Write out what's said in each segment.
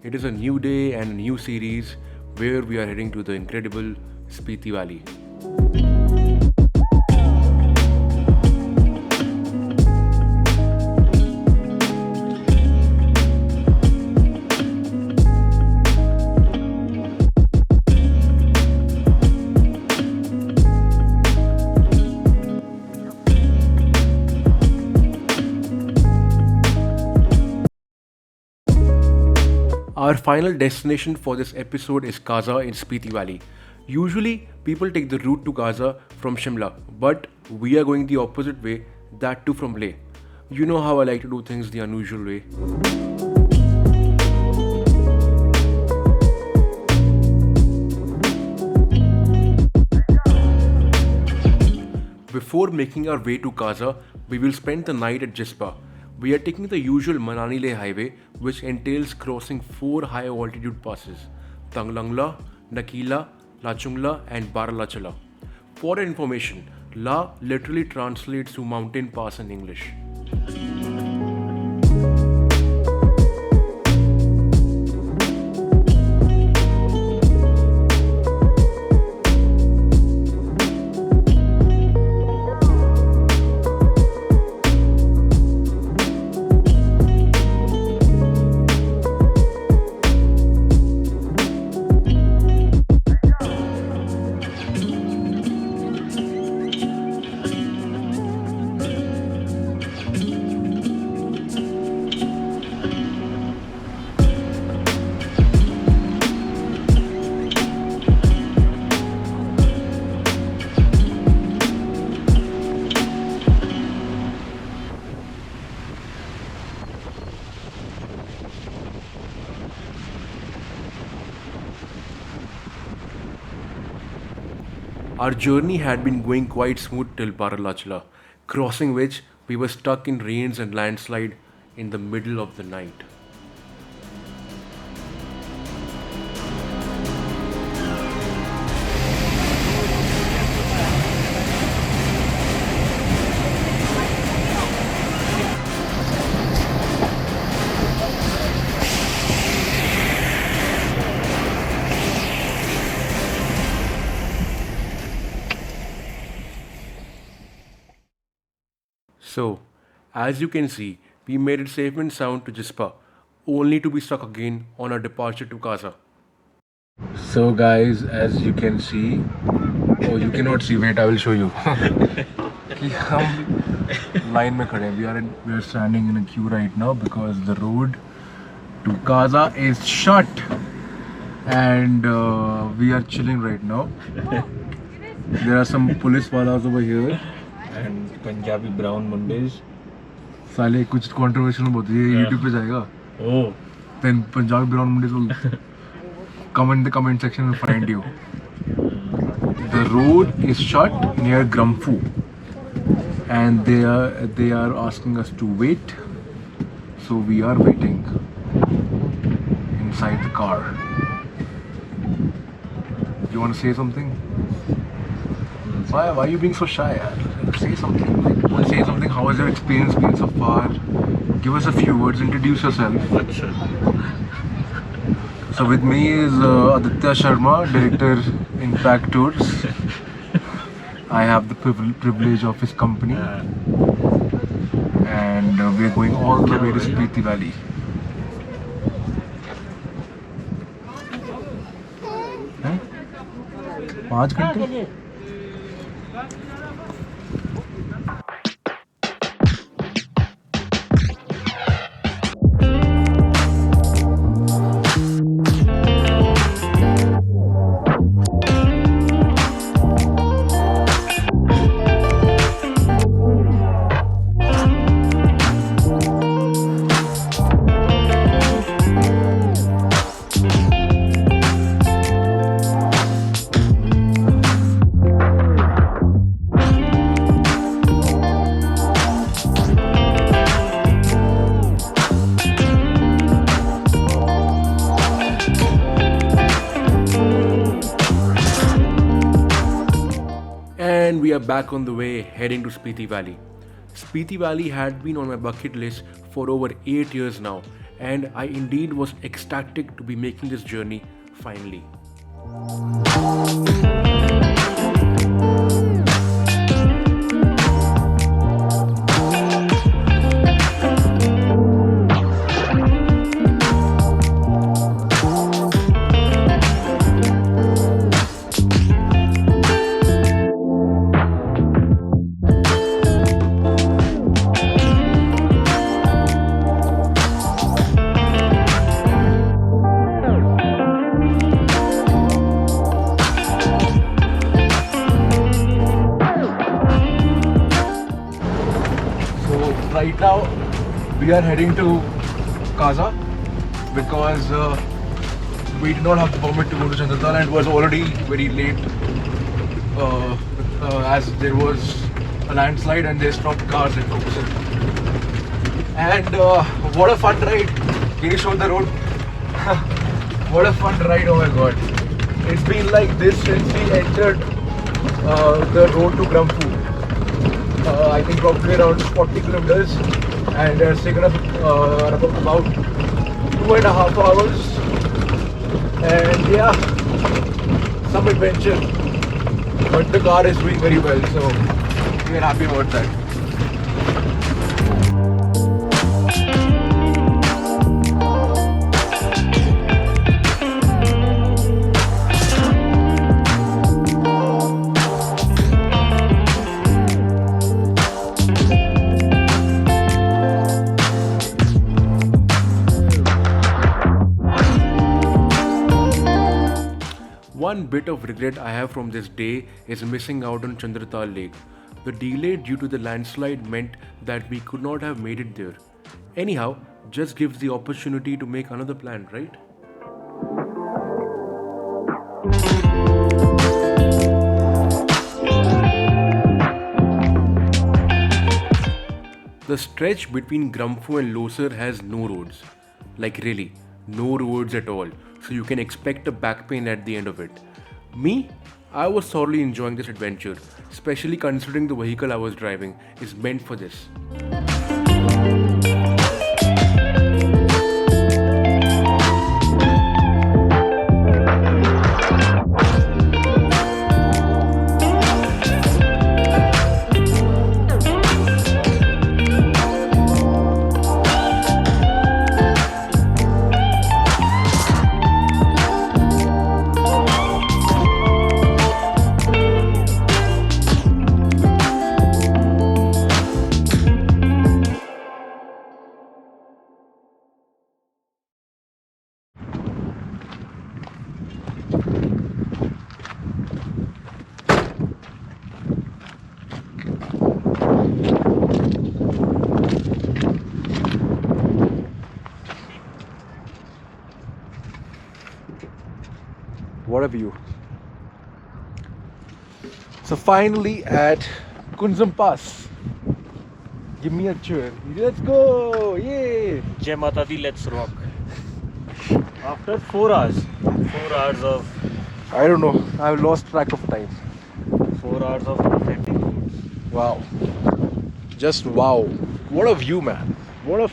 It is a new day and a new series where we are heading to the incredible Spiti Valley. Our final destination for this episode is Kaza in Spiti Valley. Usually, people take the route to Kaza from Shimla, but we are going the opposite way, that too from Leh. You know how I like to do things the unusual way. Before making our way to Kaza, we will spend the night at Jispa. We are taking the usual Manali-Leh highway, which entails crossing 4 high-altitude passes: Tanglang, Nakila, Lachungla and Baralacha. For your information, La literally translates to mountain pass in English. Our journey had been going quite smooth till Baralacha, crossing which we were stuck in rains and landslide in the middle of the night. So, as you can see, we made it safe and sound to Jispa, only to be stuck again on our departure to Kaza. So guys, as you can see, oh you cannot see, wait I will show you. कि हम line में खड़े हैं. We are standing in a queue right now because the road to Kaza is shut, and we are chilling right now. There are some police walas over here. And Punjabi brown Mondays. साले कुछ controversial बहुत ये YouTube पे जाएगा. Oh. Then Punjabi brown Mondays will come in the comment section and find you. The road is shut near Gramphu, and they are asking us to wait. So we are waiting inside the car. Do you want to say something? Why are you being so shy? Say something. Say something. How has your experience been so far? Give us a few words. Introduce yourself. So with me is Aditya Sharma, director Impact Tours. I have the privilege of his company, and we are going all the way to Spiti Valley. Huh? 5 घंटे? And we are back on the way heading to Spiti Valley. Spiti Valley had been on my bucket list for over 8 years now, and I indeed was ecstatic to be making this journey finally. Right now, we are heading to Kaza because we did not have the permit to go to Chandratal and it was already very late as there was a landslide and they stopped cars at Koksar. And what a fun ride! Can you show the road? What a fun ride! Oh my god! It's been like this since we entered the road to Gramphu. I think probably around 40 kilometers, and it's taken us about 2.5 hours, and yeah, some adventure, but the car is doing very well, so we are happy about that. One bit of regret I have from this day is missing out on Chandratal Lake. The delay due to the landslide meant that we could not have made it there. Anyhow, just gives the opportunity to make another plan, right? The stretch between Gramphu and Losar has no roads. Like really, no roads at all. So you can expect a back pain at the end of it. Me, I was thoroughly enjoying this adventure, especially considering the vehicle I was driving is meant for this. What a view. So finally at Kunzum Pass. Give me a cheer. Let's go! Yay! Jai Mata Di, let's rock. After 4 hours. 4 hours of... I don't know. I've lost track of time. 4 hours of authentic food. Wow. Just wow. What a view, man. What a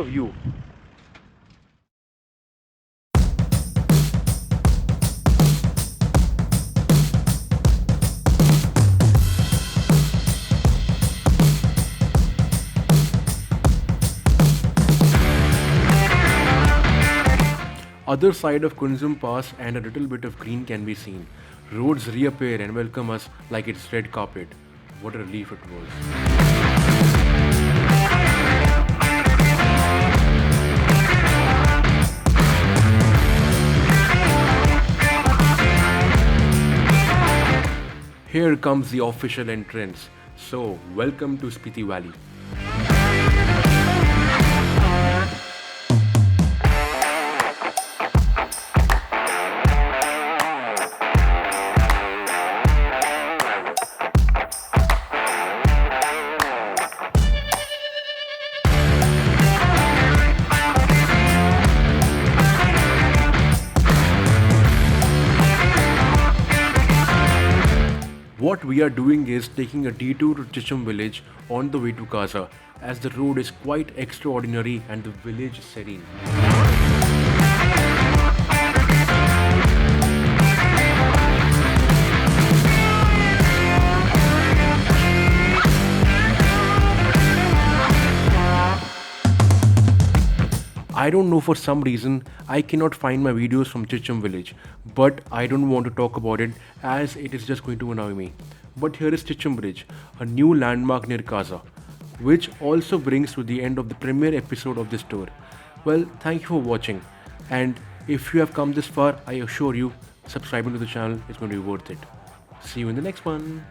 view. Other side of Kunzum Pass and a little bit of green can be seen. Roads reappear and welcome us like it's red carpet. What a relief it was. Here comes the official entrance. So, welcome to Spiti Valley. What we are doing is taking a detour to Chicham village on the way to Kaza, as the road is quite extraordinary and the village is serene. I don't know, for some reason I cannot find my videos from Chicham village, but I don't want to talk about it as it is just going to annoy me. But here is Chicham Bridge, a new landmark near Kaza, which also brings to the end of the premiere episode of this tour. Well, thank you for watching, and if you have come this far, I assure you, subscribing to the channel is going to be worth it. See you in the next one.